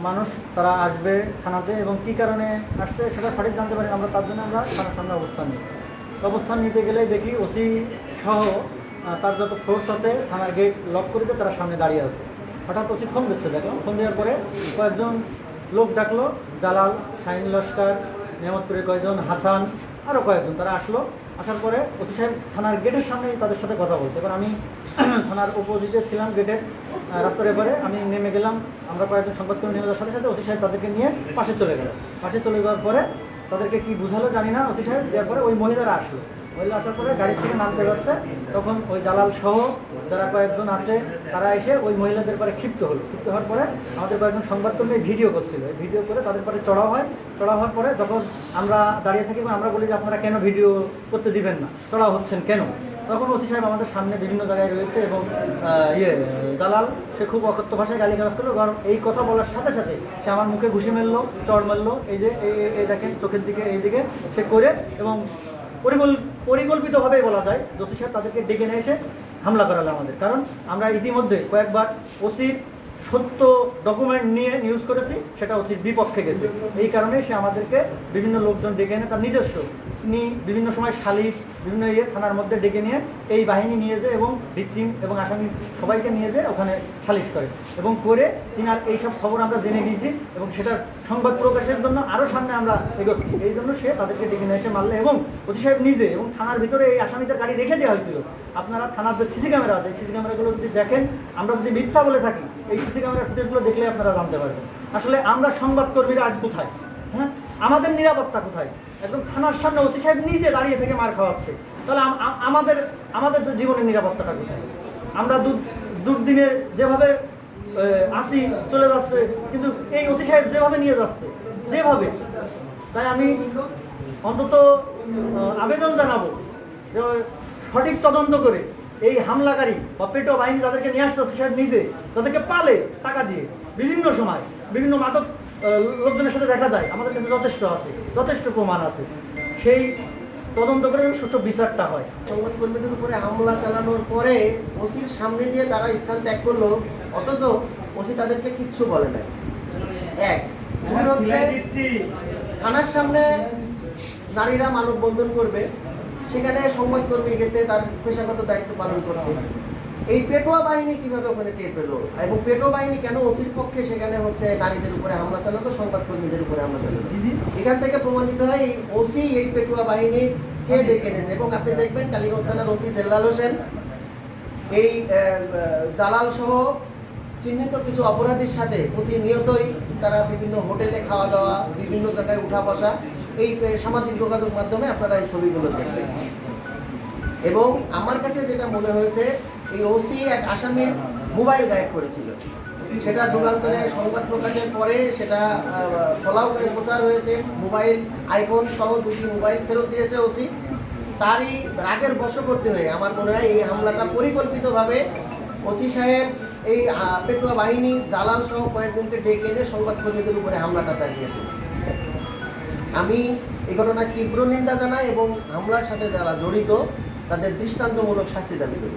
মানুষ তারা আসবে থানাতে এবং কী কারণে আসছে সেটা সঠিক জানতে পারি আমরা, তার জন্য আমরা থানার সামনে অবস্থান নিই। অবস্থান নিতে গেলে দেখি ওসি সহ তার যত ফোর্স আছে থানার গেট লক করে দিয়ে তারা সামনে দাঁড়িয়ে আছে। হঠাৎ ওসি ফোন দিচ্ছে, দেখলাম ফোন দেওয়ার পরে কয়েকজন লোক ডাকলো, জালাল, শাহিন লস্কর, নিয়ামতপুরের কয়েকজন, হাসান, আরও কয়েকজন, তারা আসলো। আসার পরে ওসি সাহেব থানার গেটের সামনেই তাদের সাথে কথা বলছে। এবার আমি থানার অপোজিটে ছিলাম, গেটের রাস্তার এবারে আমি নেমে গেলাম। আমরা কয়েকজন সংবাদকর্মী নেমে যাওয়ার সাথে সাথে ওসি সাহেব তাদেরকে নিয়ে পাশে চলে গেল। পাশে চলে যাওয়ার পরে তাদেরকে কি বুঝালো জানি না, ওসি সাহেব দেওয়ার পরে ওই মহিলারা আসলো। মহিলা আসার পরে গাড়ি থেকে নামতে যাচ্ছে, তখন ওই দালাল সহ যারা কয়েকজন আছে তারা এসে ওই মহিলাদের পরে ক্ষিপ্ত হলো। ক্ষিপ্ত হওয়ার পরে আমাদের কয়েকজন সংবাদকর্মী ভিডিও করছিল, ভিডিও করে তাদের পরে চড়াও হয়। চড়াও হওয়ার পরে যখন আমরা দাঁড়িয়ে থাকি, আমরা বলি যে আপনারা কেন ভিডিও করতে দিবেন না, চড়াও হচ্ছেন কেন? তখন ওসি সাহেব আমাদের সামনে বিভিন্ন জায়গায় রয়েছে এবং দালাল সে খুব অকথ্য ভাষায় গালিগালাজ করলো। কারণ এই কথা বলার সাথে সাথে সে আমার মুখে ঘুষি মারলো, চড় মারলো, এই যে এই দেখেন চোখের দিকে, এই দিকে সে করে, এবং পরিকল্পিতভাবেই বলা যায় ওসি সাহেব তাদেরকে ডেকে নিয়ে এসে হামলা করালো আমাদের। কারণ আমরা ইতিমধ্যে কয়েকবার ওসির সত্য ডকুমেন্ট নিয়ে নিউজ করেছি, সেটা ওসির বিপক্ষে গেছে। এই কারণে সে আমাদেরকে বিভিন্ন লোকজন ডেকে এনে তার নিজস্ব, তিনি বিভিন্ন সময় সালিশ বিভিন্ন থানার মধ্যে ডেকে নিয়ে এই বাহিনী নিয়ে যায় এবং ভিকটিম এবং আসামি সবাইকে নিয়ে যায় ওখানে সালিশ করে এবং করে তিনি আর এইসব খবর আমরা জেনে গিয়েছি এবং সেটার সংবাদ প্রকাশের জন্য আরও সামনে আমরা এগোচ্ছি। এই জন্য সে তাদেরকে ডেকে নিয়ে এসে মারলে এবং ওসি সাহেব নিজে, এবং থানার ভিতরে এই আসামিদের গাড়ি রেখে দেওয়া হয়েছিল। আপনারা থানার যে সিসি ক্যামেরা আছে, সিসি ক্যামেরাগুলো যদি দেখেন, আমরা যদি মিথ্যা বলে থাকি এই সিসি ক্যামেরার ফুটেজগুলো দেখলে আপনারা জানতে পারবেন আসলে আমরা সংবাদকর্মীরা আজ কোথায়, হ্যাঁ, আমাদের নিরাপত্তা কোথায়? একদম থানার সামনে ওসি সাহেব নিজে দাঁড়িয়ে থেকে মার খাওয়াচ্ছে, তাহলে আমাদের যে জীবনের নিরাপত্তাটা কোথায়? আমরা দুর্দিনে যেভাবে আসি চলে যাচ্ছে, কিন্তু এই ওসি সাহেব যেভাবে নিয়ে যাচ্ছে, যেভাবে, তাই আমি অন্তত আবেদন জানাবো যে সঠিক তদন্ত করে এই হামলাকারী বা পেটো বাহিনী যাদেরকে নিয়ে আসছে ওসি সাহেব নিজে, যাদেরকে পালে টাকা দিয়ে, বিভিন্ন সময় বিভিন্ন মাদক লোকজনের সাথে দেখা যায়, আমাদের কাছে যথেষ্ট আছে, যথেষ্ট প্রমাণ আছে, সেই তদন্ত করে সুষ্ঠু বিচারটা হয়। সংবাদকর্মীদের উপরে হামলা চালানোর পরে ওসির সামনে দিয়ে তারা স্থান ত্যাগ করলো, অথচ ওসি তাদেরকে কিচ্ছু বলে না। এক হচ্ছে থানার সামনে নারীরা মানববন্ধন করবে, সেখানে সংবাদকর্মী গেছে তার পেশাগত দায়িত্ব পালন করতে। এই পেটোয়া বাহিনী কিভাবে ওখানে টের পেলো এবং পেটোয়া বাহিনী কেন ওসির পক্ষে সেখানে হচ্ছে নারীদের উপরে হামলা চালালো, সংবাদকর্মীদের উপরে হামলা চালালো? এখান থেকে প্রমাণিত হয় এই ওসি এই পেটোয়া বাহিনীকে ডেকে এনেছে। এবং আপনি দেখবেন কালীগঞ্জ থানার ওসি জেল্লাল হোসেন এই জালাল সহ চিহ্নিত কিছু অপরাধীর সাথে প্রতিনিয়তই তারা বিভিন্ন হোটেলে খাওয়া দাওয়া, বিভিন্ন জায়গায় উঠা বসা, এই সামাজিক যোগাযোগ মাধ্যমে আপনারা এই ছবিগুলো দেখবেন। এবং আমার কাছে যেটা মনে হয়েছে, এই ওসি এক আসামির মোবাইল গায়েব করেছিল, সেটা যুগান্তরে সংবাদ প্রকাশের পরে সেটা ফলাও করে প্রচার হয়েছে। মোবাইল, আইফোন সহ 2টি মোবাইল ফেরত দিয়েছে ওসি। তারই রাগের বশবর্তী হয়ে আমার মনে হয় এই হামলাটা পরিকল্পিতভাবে ওসি সাহেব এই পেটোয়া বাহিনী জালাল সহ কয়েকজনকে ডেকে এনে সংবাদকর্মীদের উপরে হামলাটা চালিয়েছে। আমি এই ঘটনার তীব্র নিন্দা জানাই এবং হামলার সাথে যারা জড়িত তাদের দৃষ্টান্তমূলক শাস্তি দাবি করি।